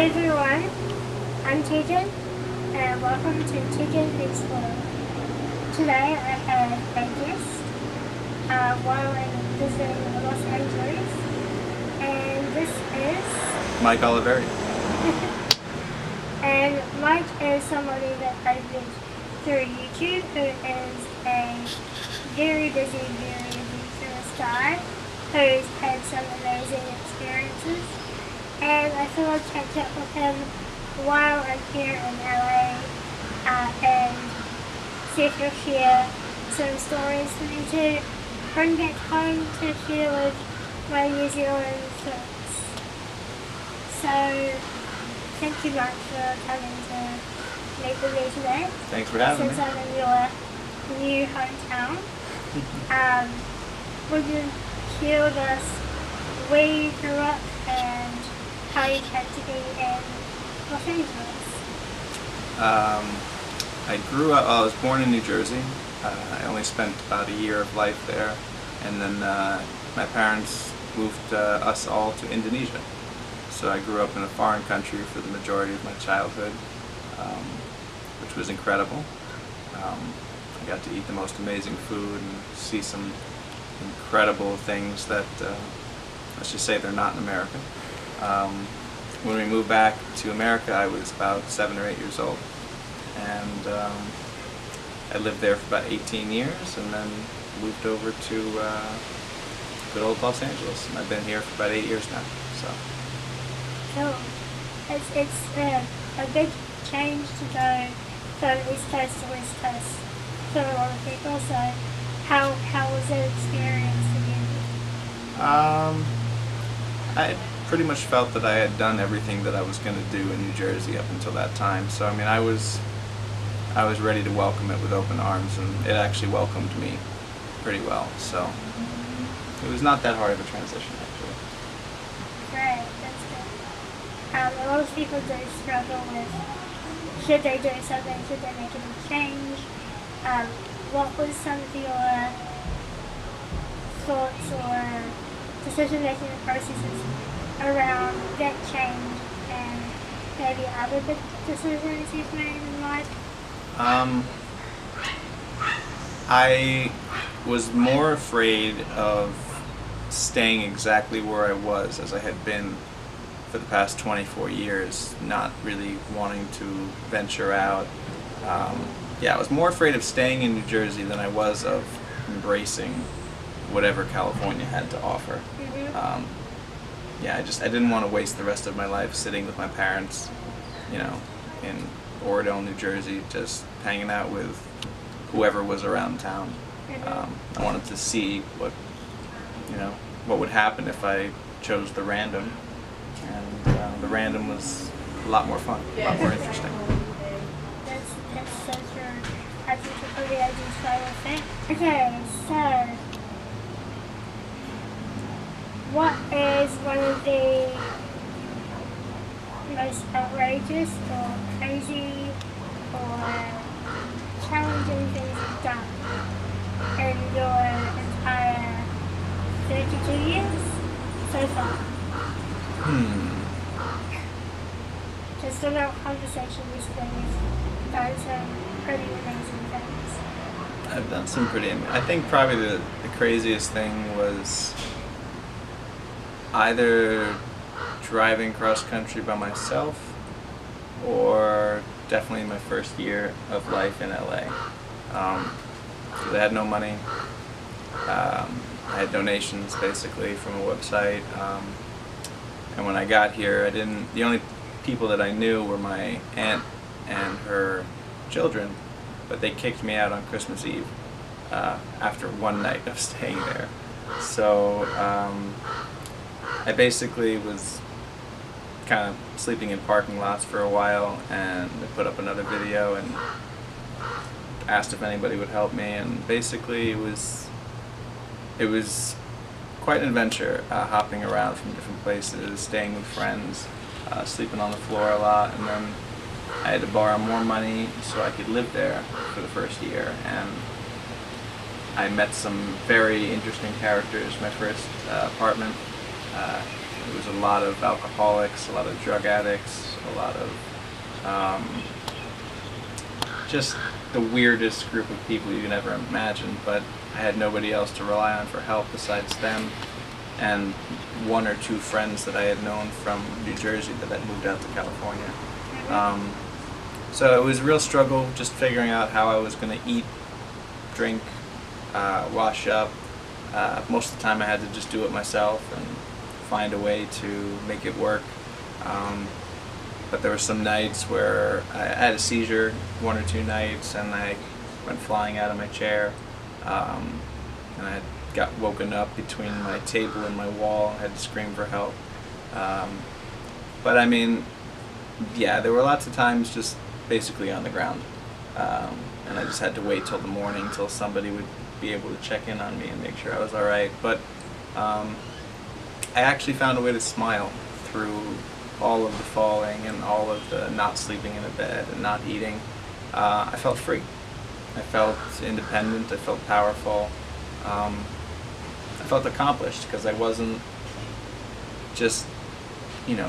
Hi everyone, I'm Tegan and welcome to TeganMeetsWorld. Today I have a guest while I'm visiting Los Angeles, and this is Mike Oliveri. and Mike is somebody that I've met through YouTube who is a very busy famous guy who's had some amazing experiences. And I thought I'd catch up with him while I'm here in LA and see if he'll share some stories for me to bring back home to share with my New Zealand friends. So, thank you much for coming to meet with me today. Thanks for having me. Since I'm in your new hometown. Would you share with us where you grew up and how you came to be in Los Angeles? I grew up, I was born in New Jersey. I only spent about a year of life there, and then my parents moved us all to Indonesia. So I grew up in a foreign country for the majority of my childhood, which was incredible. I got to eat the most amazing food and see some incredible things that, let's just say, they're not in America. When we moved back to America, I was about 7 or 8 years old, and I lived there for about 18 years, and then moved over to good old Los Angeles, and I've been here for about 8 years now. So it's a big change to go from East Coast to West Coast for a lot of people. So how was that experience for you? I pretty much felt that I had done everything that I was going to do in New Jersey up until that time. So I mean, I was ready to welcome it with open arms, and it actually welcomed me pretty well. So it was not that hard of a transition, actually. Great, that's good. A lot of people do struggle with should they do something, should they make any change. What was some of your thoughts or decision-making processes around that change and maybe other big decisions you've made in life? I was more afraid of staying exactly where I was, as I had been for the past 24 years, not really wanting to venture out. Yeah, I was more afraid of staying in New Jersey than I was of embracing whatever California had to offer. Mm-hmm. Yeah, I didn't want to waste the rest of my life sitting with my parents, you know, in Oradell, New Jersey, just hanging out with whoever was around town. I wanted to see what would happen if I chose the random, and the random was a lot more fun, a lot more interesting. That's so true. I think you probably identify with it. Okay, so what is one of the most outrageous or crazy or challenging things you've done in your entire 32 years so far? Just in our conversation recently, you've done some pretty amazing things. I've done some I think probably the craziest thing was either driving cross country by myself, or definitely my first year of life in LA. Because I had no money. I had donations basically from a website, and when I got here, the only people that I knew were my aunt and her children, but they kicked me out on Christmas Eve after one night of staying there. So I basically was kind of sleeping in parking lots for a while, and I put up another video and asked if anybody would help me, and basically it was quite an adventure, hopping around from different places, staying with friends, sleeping on the floor a lot, and then I had to borrow more money so I could live there for the first year, and I met some very interesting characters. My first apartment, it was a lot of alcoholics, a lot of drug addicts, a lot of just the weirdest group of people you can ever imagine, but I had nobody else to rely on for help besides them and one or two friends that I had known from New Jersey that had moved out to California. So it was a real struggle just figuring out how I was going to eat, drink, wash up. Most of the time I had to just do it myself and find a way to make it work. But there were some nights where I had a seizure, 1 or 2 nights, and I went flying out of my chair. And I got woken up between my table and my wall. I had to scream for help. But I mean, yeah, there were lots of times just basically on the ground. And I just had to wait till the morning till somebody would be able to check in on me and make sure I was all right. But I actually found a way to smile through all of the falling and all of the not sleeping in a bed and not eating. I felt free. I felt independent. I felt powerful. I felt accomplished because I wasn't just,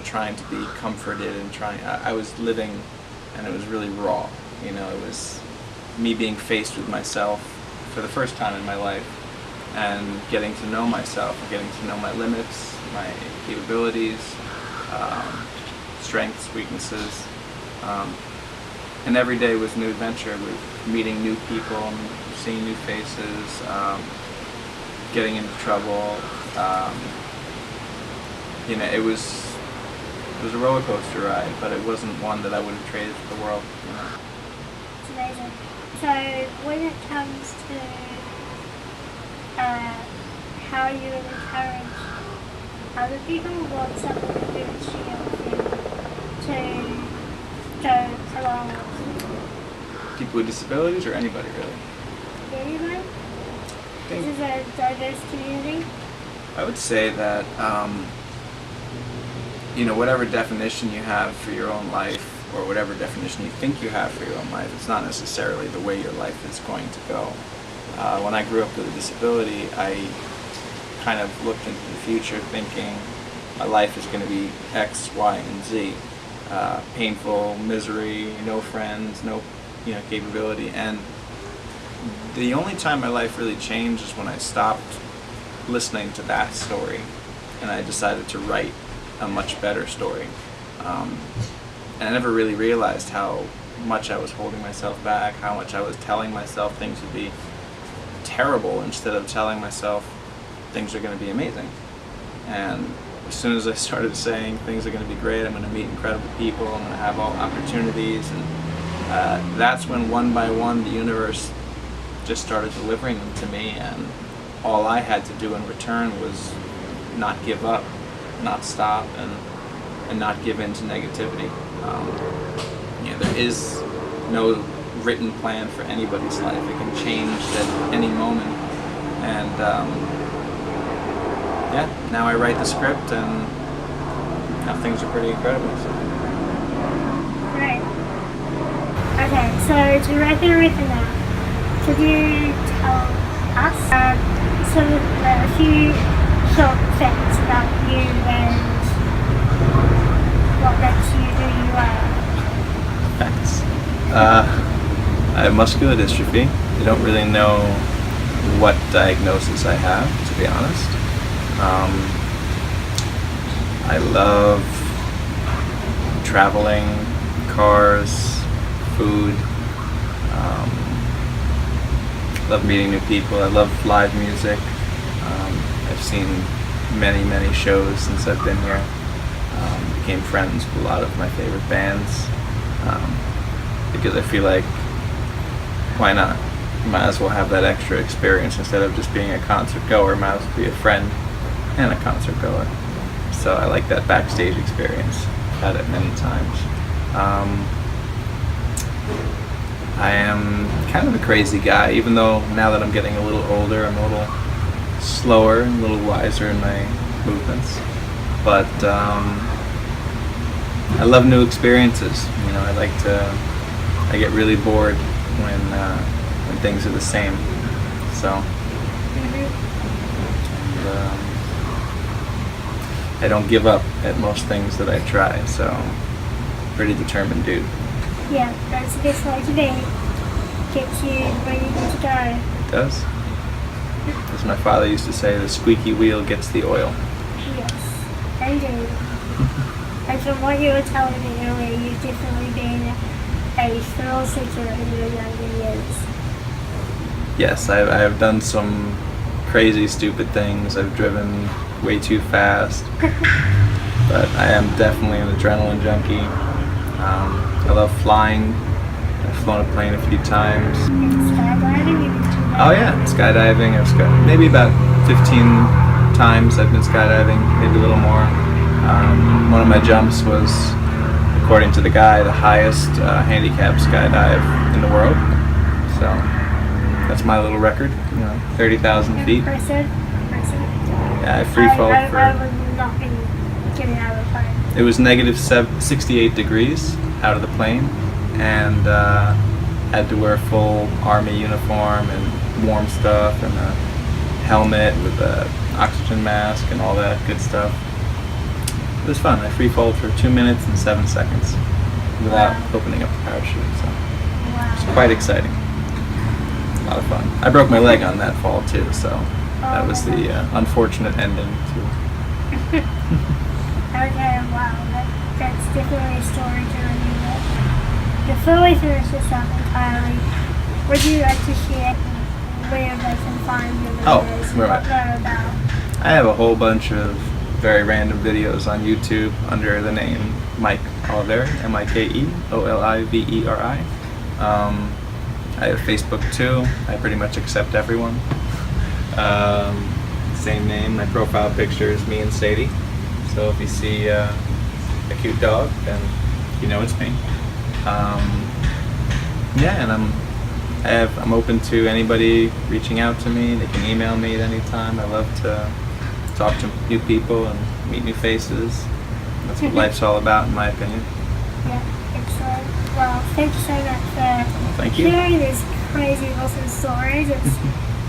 trying to be comforted and I was living, and it was really raw. It was me being faced with myself for the first time in my life and getting to know myself, getting to know my limits, my capabilities, strengths, weaknesses, and every day was a new adventure with meeting new people, seeing new faces, getting into trouble. It was a roller coaster ride, but it wasn't one that I would have traded for the world. It's amazing. So when it comes to how you encourage other people, what's something that you would share with them to go along with? People with disabilities or anybody really? Anybody? This is a diverse community. I would say that whatever definition you have for your own life, or whatever definition you think you have for your own life, it's not necessarily the way your life is going to go. When I grew up with a disability, I kind of looked into the future thinking my life is going to be X, Y, and Z. Painful, misery, no friends, no capability. And the only time my life really changed is when I stopped listening to that story and I decided to write a much better story. And I never really realized how much I was holding myself back, how much I was telling myself things would be terrible instead of telling myself things are going to be amazing. And as soon as I started saying things are going to be great, I'm going to meet incredible people, I'm going to have all opportunities, and that's when one by one the universe just started delivering them to me, and all I had to do in return was not give up, not stop, and not give in to negativity. There is no written plan for anybody's life. It can change at any moment, and now I write the script, and now things are pretty incredible. So. Right. Okay, so to wrap everything up, could you tell us a few short facts about you and what makes you who you are? Facts. I have muscular dystrophy. I don't really know what diagnosis I have, to be honest. I love traveling, cars, food. Love meeting new people. I love live music. I've seen many shows since I've been here. Became friends with a lot of my favorite bands because I feel like, why not? Might as well have that extra experience instead of just being a concert goer. Might as well be a friend and a concert goer. So I like that backstage experience. Had it many times. I am kind of a crazy guy, even though now that I'm getting a little older, I'm a little slower and a little wiser in my movements. But I love new experiences. I get really bored when things are the same. So, and, I don't give up at most things that I try. So, pretty determined dude. Yeah, that's the best way to be. Gets you where you need to go. It does. As my father used to say, the squeaky wheel gets the oil. Yes, indeed. And from what you were telling me earlier, you've definitely been a thrill seeker in your younger years. Yes, I've done some crazy, stupid things. I've driven way too fast. But I am definitely an adrenaline junkie. I love flying. I've flown a plane a few times. And skydiving, you've been to that? Oh yeah, skydiving. Maybe about 15 times I've been skydiving, maybe a little more. One of my jumps was, according to the guy, the highest handicap skydive in the world. So that's my little record, 30,000 feet. Impressive. Yeah, I free fall I for. would not be getting out of the plane. It was negative 68 degrees out of the plane, and had to wear a full army uniform and warm stuff and a helmet with an oxygen mask and all that good stuff. It was fun. I free fall for 2 minutes and 7 seconds without opening up the parachute, so it's Wow. quite exciting. A lot of fun. I broke my leg on that fall too, so that was the unfortunate ending to. Okay, wow. That's definitely a story to remember. Before we finish this up entirely, would you like to share where they can find your videos and right. what they're about? I have a whole bunch of very random videos on YouTube under the name Mike Oliveri, MikeOliveri. I have Facebook too. I pretty much accept everyone. Same name. My profile picture is me and Sadie. So if you see a cute dog, then you know it's me. Yeah, and I'm open to anybody reaching out to me. They can email me at any time. I love to talk to new people and meet new faces. That's what life's all about, in my opinion. Yeah, excellent. Well, thank you so much for Thank you. sharing these crazy, awesome stories. It's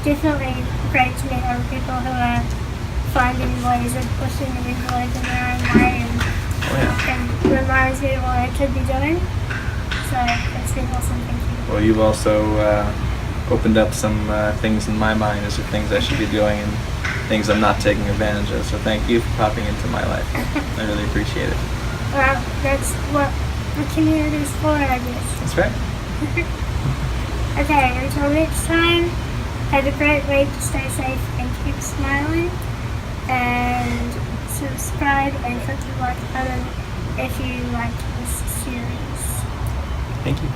definitely great to meet other people who are finding ways of pushing the envelope in their own way, and reminds me of what I could be doing. So it's been awesome. Thank you. Well, you've also opened up some things in my mind as to things I should be doing and things I'm not taking advantage of. So thank you for popping into my life. I really appreciate it. Well, that's what the community is for, I guess. That's right. Okay, until next time, have a great week, stay safe and keep smiling, and subscribe and click the like button if you like this series. Thank you.